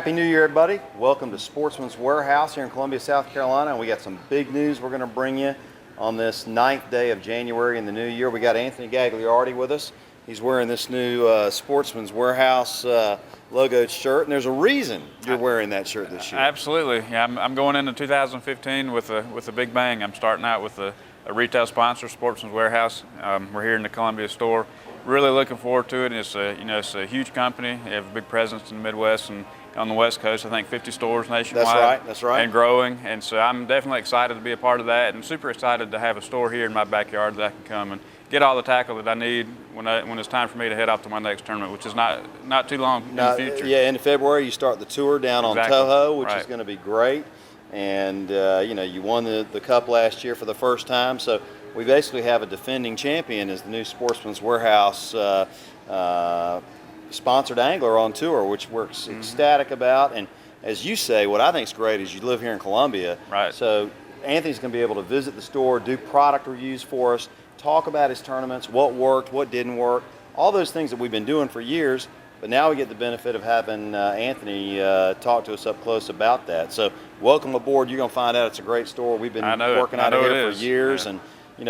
Happy New Year, everybody. Welcome to Sportsman's Warhouse here in Columbia, South Carolina. And we got some big news we're going to bring you on this 9th day of January in the new year. We got Anthony Gagliardi with us. He's wearing this new Sportsman's Warhouse logoed shirt, and there's a reason you're wearing that shirt this year. Absolutely. Yeah, I'm going into 2015 with a big bang. I'm starting out with a retail sponsor, Sportsman's Warhouse. We're here in the Columbia store. Really looking forward to it. It's a huge company. They have a big presence in the Midwest and on the West Coast. I think 50 stores nationwide. That's right. And growing. And so I'm definitely excited to be a part of that, and super excited to have a store here in my backyard that I can come and get all the tackle that I need when it's time for me to head off to my next tournament, which is not too long in the future. Yeah, end of February you start the tour down on Toho, which is going to be great. And you won the Cup last year for the first time, so we basically have a defending champion as the new Sportsman's Warhouse sponsored angler on tour, which we're ecstatic about. And as you say, what I think is great is you live here in Columbia. Right. So Anthony's going to be able to visit the store, do product reviews for us, talk about his tournaments, what worked, what didn't work, all those things that we've been doing for years. But now we get the benefit of having Anthony talk to us up close about that. So welcome aboard. You're going to find out it's a great store. We've been working out of here for years. Yeah. And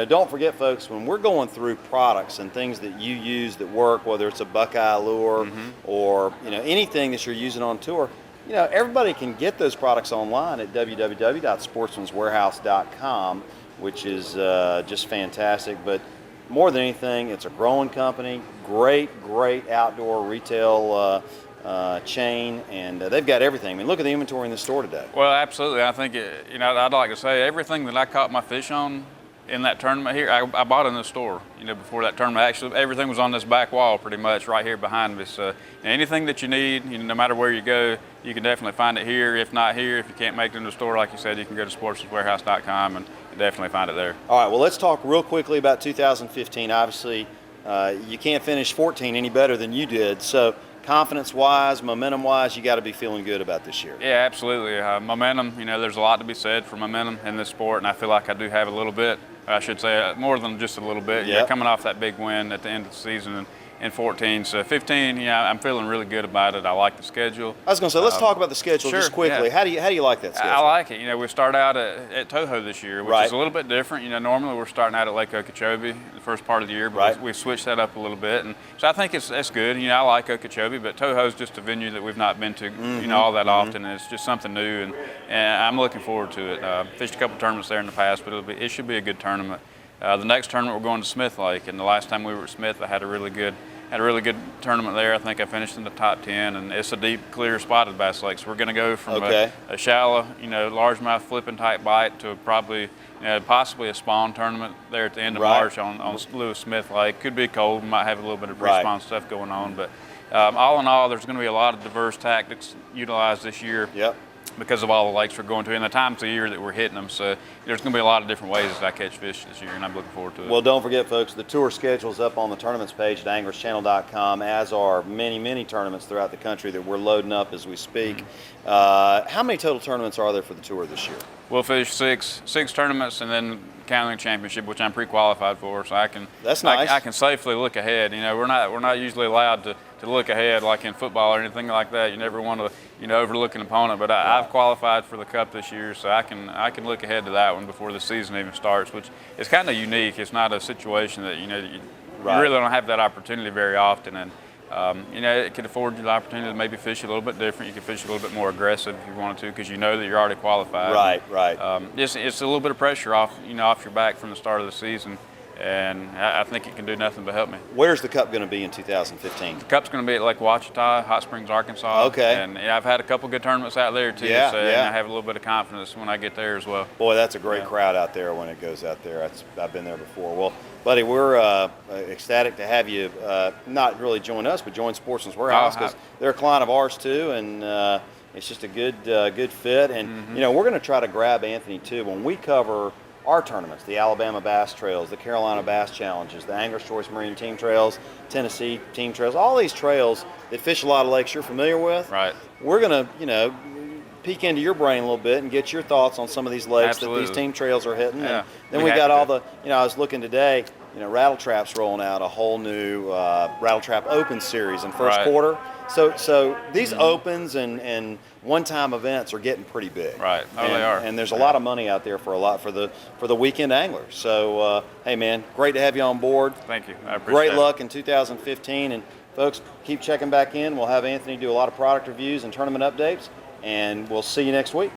don't forget, folks, when we're going through products and things that you use that work, whether it's a Buckeye lure or anything that you're using on tour, everybody can get those products online at www.sportsmanswarehouse.com, which is just fantastic. But more than anything, it's a growing company, great outdoor retail chain, and they've got everything. I mean, look at the inventory in the store today. Well, absolutely. I think I'd like to say everything that I caught my fish on in that tournament here, I bought in the store. Before that tournament, actually everything was on this back wall pretty much right here behind me. So anything that you need, no matter where you go, you can definitely find it here. If not here, if you can't make it in the store, like you said, you can go to sportswarehouse.com and definitely find it there. All right, well, let's talk real quickly about 2015. Obviously, you can't finish 14 any better than you did. So confidence-wise, momentum-wise, you got to be feeling good about this year. Yeah, absolutely. Momentum, there's a lot to be said for momentum in this sport, and I feel like I do have a little bit. I should say more than just a little bit. Yep. Coming off that big win at the end of the season in 14. So 15, I'm feeling really good about it. I like the schedule. I was going to say, let's talk about the schedule just quickly. Yeah. How do you like that schedule? I like it. We start out at Toho this year, which is a little bit different. Normally we're starting out at Lake Okeechobee the first part of the year, but we've switched that up a little bit. And so I think that's good. I like Okeechobee, but Toho's just a venue that we've not been to all that often, and it's just something new, and I'm looking forward to it. Fished a couple tournaments there in the past, but it should be a good tournament. The next tournament we're going to Smith Lake, and the last time we were at Smith, I had a really good tournament there. I think I finished in the top 10, and it's a deep, clear, spotted bass lake. So we're going to go from a shallow, largemouth flipping type bite to possibly a spawn tournament there at the end of March on Lewis Smith Lake. Could be cold, we might have a little bit of respawn stuff going on, but all in all, there's going to be a lot of diverse tactics utilized this year. Yep. Because of all the lakes we're going to and the times of year that we're hitting them. So there's going to be a lot of different ways that I catch fish this year, and I'm looking forward to it. Well, don't forget, folks, the tour schedule's up on the tournaments page at anglerschannel.com, as are many tournaments throughout the country that we're loading up as we speak. How many total tournaments are there for the tour this year? We'll fish six tournaments, and then counting the championship, which I'm pre-qualified for, so I can. That's nice. I can safely look ahead. We're not usually allowed to look ahead like in football or anything like that. You never want to overlook an opponent, but I've qualified for the Cup this year, so I can look ahead to that one before the season even starts, which is kind of unique. It's not a situation that you really don't have that opportunity very often, and it can afford you the opportunity to maybe fish a little bit different. You can fish a little bit more aggressive if you wanted to, because that you're already qualified. Right. It's a little bit of pressure off your back from the start of the season, and I think it can do nothing but help me. Where's the Cup going to be in 2015? The Cup's going to be at Lake Ouachita, Hot Springs, Arkansas. Okay. And I've had a couple good tournaments out there too, and I have a little bit of confidence when I get there as well. Boy, that's a great crowd out there when it goes out there. I've been there before. Well, buddy, we're ecstatic to have you not really join us, but join Sportsman's Warhouse, because they're a client of ours too, and it's just a good fit. And we're going to try to grab Anthony too when we cover our tournaments, the Alabama Bass Trails, the Carolina Bass Challenges, the Angler's Choice Marine Team Trails, Tennessee Team Trails, all these trails that fish a lot of lakes you're familiar with. Right. We're going to, peek into your brain a little bit and get your thoughts on some of these lakes that these team trails are hitting. Yeah. And then we got all the, I was looking today, Rattle Trap's rolling out a whole new Rattle Trap Open series in first Right. quarter. So these opens and one-time events are getting pretty big. Right. Oh, they are. And there's a lot of money out there for the weekend anglers. So hey, man, great to have you on board. Thank you. I appreciate it. Great luck in 2015, and folks, keep checking back in. We'll have Anthony do a lot of product reviews and tournament updates, and we'll see you next week.